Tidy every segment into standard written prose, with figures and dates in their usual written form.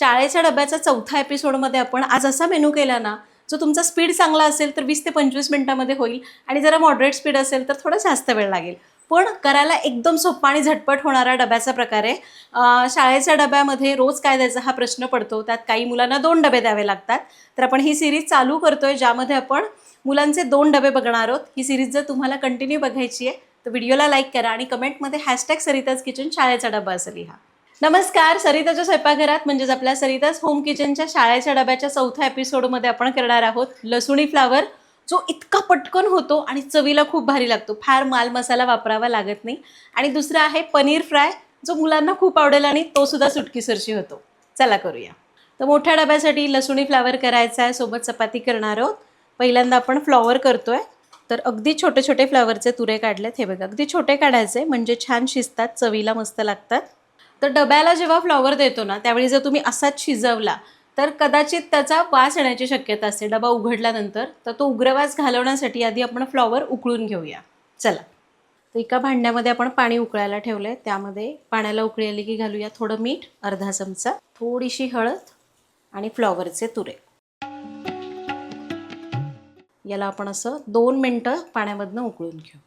शाळेच्या डब्याचा चौथा एपिसोडमध्ये आपण आज असा मेनू केला ना, जो तुमचा स्पीड चांगला असेल तर 20 ते 25 मिनिटांमध्ये होईल आणि जरा मॉडरेट स्पीड असेल तर थोडा जास्त वेळ लागेल. पण करायला एकदम सोपा आणि झटपट होणारा डब्याचा प्रकार आहे. शाळेच्या डब्यामध्ये रोज काय द्यायचा हा प्रश्न पडतो. त्यात काही मुलांना 2 डबे द्यावे लागतात. तर आपण ही सीरीज चालू करतोय, ज्यामध्ये आपण मुलांचे 2 डबे बघणार आहोत. ही सीरीज जर तुम्हाला कंटिन्यू बघायची आहे तर व्हिडिओला लाईक करा आणि कमेंटमध्ये #सरिताज किचन शाळेचा डबा असं लिहा. नमस्कार, सरिताच्या स्वयंपाकघरात म्हणजेच आपल्या सरिताज होम किचनच्या शाळेच्या डब्याच्या चौथ्या एपिसोडमध्ये आपण करणार आहोत लसूणी फ्लावर, जो इतका पटकन होतो आणि चवीला खूप भारी लागतो. फार माल मसाला वापरावा लागत नाही. आणि दुसरा आहे पनीर फ्राय, जो मुलांना खूप आवडेल आणि तो सुद्धा सुटकीसरशी होतो. चला करूया. तर मोठ्या डब्यासाठी लसूणी फ्लावर करायचा आहे, सोबत चपाती करणार आहोत. पहिल्यांदा आपण फ्लॉवर करतोय, तर अगदी छोटे छोटे फ्लावरचे तुरे काढलेत. हे बघा, अगदी छोटे काढायचे म्हणजे छान शिजतात, चवीला मस्त लागतात. तर डब्याला जेव्हा फ्लॉवर देतो ना, त्यावेळी जर तुम्ही असाच शिजवला तर कदाचित त्याचा वास येण्याची शक्यता असते डबा उघडल्यानंतर. तर तो उग्रवास घालवण्यासाठी आधी आपण फ्लॉवर उकळून घेऊया. चला, तर एका भांड्यामध्ये आपण पाणी उकळायला ठेवलं आहे. त्यामध्ये पाण्याला उकळी आली की घालूया थोडं मीठ, अर्धा चमचा, थोडीशी हळद आणि फ्लॉवरचे तुरे. याला आपण असं 2 मिनटं पाण्यामधनं उकळून घेऊ.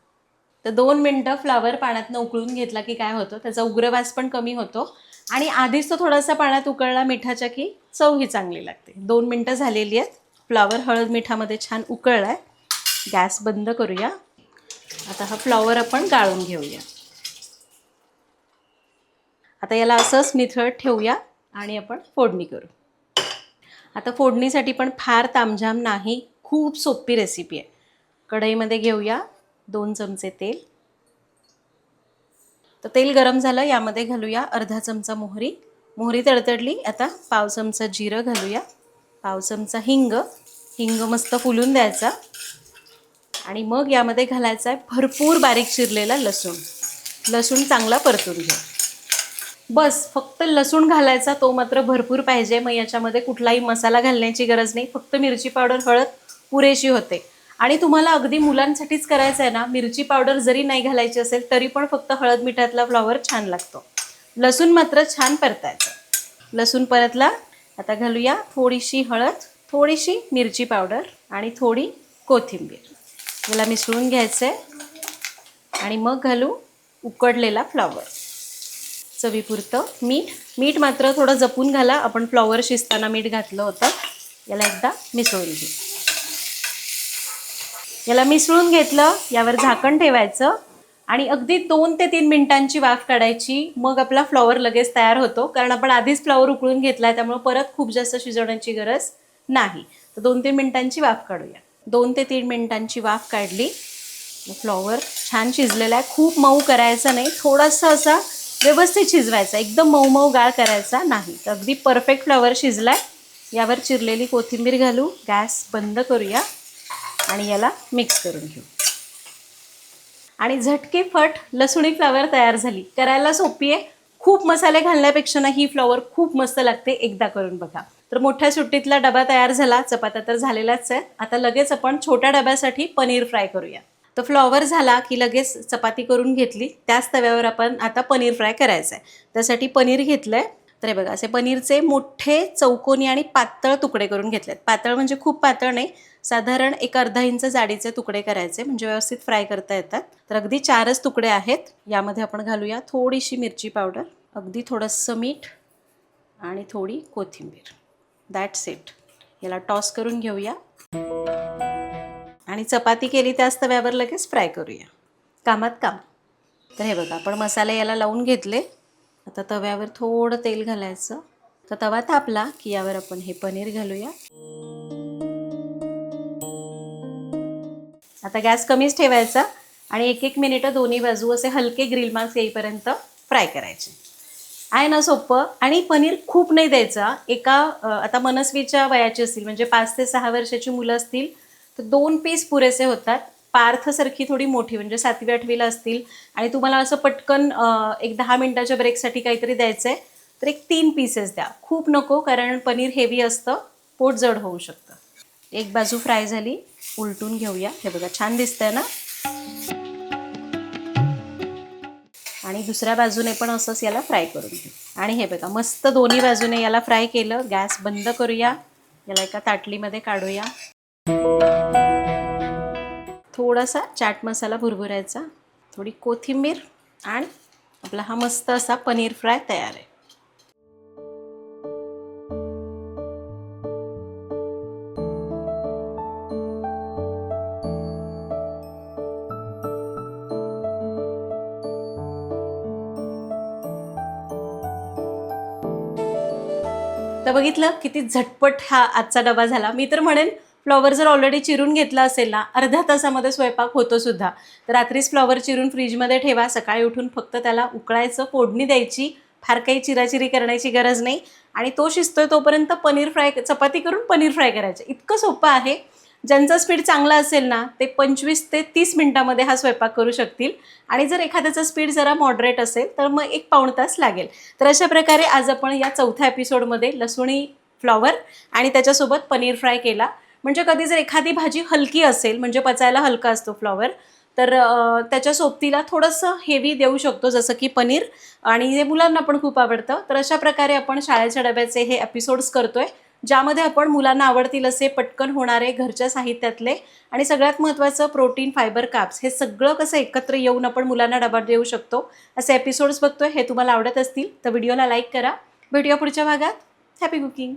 तर 2 मिनटं फ्लावर पाण्यातनं उकळून घेतला की काय होतं, त्याचा उग्रवास पण कमी होतो आणि आधीच तो थोडासा पाण्यात उकळला मिठाच्या की चवही चांगली लागते. 2 मिनटं झालेली आहेत. फ्लावर हळद मिठामध्ये छान उकळला आहे. गॅस बंद करूया. आता हा फ्लावर आपण गाळून घेऊया. आता याला असंच निथळत ठेवूया आणि आपण फोडणी करू. आता फोडणीसाठी पण फार तामझाम नाही, खूप सोपी रेसिपी आहे. कढईमध्ये घेऊया 2 चमचे तेल. तर तेल गरम झालं, यामध्ये घालूया अर्धा चमचा मोहरी. मोहरी तडतडली, आता पाव चमचा जिरं घालूया, पाव चमचा हिंग. हिंग मस्त फुलून द्यायचा आणि मग यामध्ये घालायचा आहे भरपूर बारीक चिरलेला लसूण. लसूण चांगला परतून घ्या. बस फक्त लसूण घालायचा, तो मात्र भरपूर पाहिजे. मग याच्यामध्ये कुठलाही मसाला घालण्याची गरज नाही, फक्त मिरची पावडर, हळद पुरेशी होते. आणि तुम्हाला अगदी मुलांसाठीच करायचं आहे ना, मिरची पावडर जरी नाही घालायची असेल तरी पण फक्त हळद मिठातला फ्लॉवर छान लागतो. लसूण मात्र छान परतायचं. लसूण परतला, आता घालूया थोडीशी हळद, थोडीशी मिरची पावडर आणि थोडी कोथिंबीर. याला मिसळून घ्यायचं आहे आणि मग घालू उकडलेला फ्लॉवर. चवीपुरतं मीठ. मीठ मात्र थोडं जपून घाला, आपण फ्लॉवर शिजताना मीठ घातलं होतं. याला एकदा मिसळून घेऊ. याला मिसळून घेतलं, यावर झाकण ठेवायचं आणि अगदी 2 ते 3 मिनिटांची वाफ काढायची. मग आपला फ्लॉवर लगेच तयार होतो, कारण आपण आधीच फ्लॉवर उकळून घेतला आहे, त्यामुळे परत खूप जास्त शिजवण्याची गरज नाही. तर 2-3 मिनिटांची वाफ काढूया. 2 ते 3 मिनिटांची वाफ काढली. फ्लॉवर छान शिजलेला आहे. खूप मऊ करायचं नाही, थोडासा असा व्यवस्थित शिजवायचा, एकदम मऊ मऊ गाळ करायचा नाही. तर अगदी परफेक्ट फ्लॉवर शिजलाय. यावर चिरलेली कोथिंबीर घालू, गॅस बंद करूया आणि याला मिक्स करून घेऊ. आणि झटकेफट लसूणी फ्लॉवर तयार झाली. करायला सोपी आहे, खूप मसाले घालण्यापेक्षा ना ही फ्लॉवर खूप मस्त लागते. एकदा करून बघा. तर मोठ्या सुट्टीतला डबा तयार झाला, चपात्या तर झालेलाच आहे. आता लगेच आपण छोट्या डब्यासाठी पनीर फ्राय करूया. तर फ्लॉवर झाला की लगेच चपाती करून घेतली, त्याच तव्यावर आपण आता पनीर फ्राय करायचं आहे. त्यासाठी पनीर घेतलं आहे. तर हे बघा, असे पनीरचे मोठे चौकोनी आणि पातळ तुकडे करून घेतलेत. पातळ म्हणजे खूप पातळ नाही, साधारण 1-अर्धा इंच जाडीचे तुकडे करायचे, म्हणजे व्यवस्थित फ्राय करता येतात. तर अगदी 4च तुकडे आहेत. यामध्ये आपण घालूया थोडीशी मिरची पावडर, अगदी थोडंसं मीठ आणि थोडी कोथिंबीर. That's it. याला टॉस करून घेऊया आणि चपाती केली त्याच तव्यावर लगेच फ्राय करूया. कामात काम. तर हे बघा, आपण मसाले याला लावून घेतले. आता तव्यावर थोडं तेल घालायचं. तर तवा तापला की यावर आपण हे पनीर घालूया. आता गॅस कमीच ठेवायचा आणि 1-1 मिनिटं दोन्ही बाजू असे हलके ग्रिल मार्क्स येईपर्यंत फ्राय करायचे. आहे ना सोपं. आणि पनीर खूप नाही द्यायचा. आता मनस्वीच्या वयाची असतील, म्हणजे 5 ते 6 वर्षाची मुलं असतील तर 2 पीस पुरेसे होतात. पार्थसारखी थोडी मोठी, म्हणजे 7वी-8वीला असतील आणि तुम्हाला असं पटकन एक 10 मिनिटाच्या ब्रेकसाठी काहीतरी द्यायचं आहे तर एक 3 पीसेस द्या. खूप नको, कारण पनीर हेवी असतं, पोट जड होऊ शकतं. एक बाजू फ्राय झाली, उलटून घेऊया. हे बघा, छान दिसतंय ना. आणि दुसऱ्या बाजूने पण असंच याला फ्राय करून घेऊ. आणि हे बघा मस्त दोन्ही बाजूने याला फ्राय केलं. गॅस बंद करूया. याला एका ताटलीमध्ये काढूया. थोडासा चाट मसाला भुरभुरायचा, थोडी कोथिंबीर आणि आपला हा मस्त असा पनीर फ्राय तयार आहे. तर बघितलं किती झटपट हा आजचा डबा झाला. मी तर म्हणेन फ्लॉवर जर ऑलरेडी चिरून घेतला असेल ना, अर्ध्या तासामध्ये स्वयंपाक होतो सुद्धा. तर रात्रीच फ्लॉवर चिरून फ्रीजमध्ये ठेवा, सकाळी उठून फक्त त्याला उकळायचं, फोडणी द्यायची, फार काही चिराचिरी करण्याची गरज नाही. आणि तो शिजतोय तोपर्यंत पनीर फ्राय, चपाती करून पनीर फ्राय करायचं. इतकं सोपं आहे. ज्यांचा स्पीड चांगला असेल ना, ते 25 ते 30 मिनिटामध्ये हा स्वयंपाक करू शकतील. आणि जर एखाद्याचा स्पीड जरा मॉडरेट असेल तर मग 1 पाऊण तास लागेल. तर अशा प्रकारे आज आपण या चौथ्या एपिसोडमध्ये लसूणी फ्लॉवर आणि त्याच्यासोबत पनीर फ्राय केला. म्हणजे कधी जर एखादी भाजी हलकी असेल, म्हणजे पचायला हलका असतो फ्लॉवर, तर त्याच्या सोबतीला थोडंसं हेवी देऊ शकतो, जसं की पनीर. आणि हे मुलांना पण खूप आवडतं. तर अशा प्रकारे आपण शाळेच्या डब्याचे हे एपिसोड्स करतोय, ज्यामध्ये आपण मुलांना आवडतील असे पटकन होणारे घरच्या साहित्यातले आणि सगळ्यात महत्त्वाचं प्रोटीन, फायबर, कार्ब्स हे सगळं कसं एकत्र येऊन आपण मुलांना डबा देऊ शकतो असे एपिसोड्स बघतोय. हे तुम्हाला आवडत असतील तर व्हिडिओला लाईक करा. भेटूया पुढच्या भागात. Happy cooking.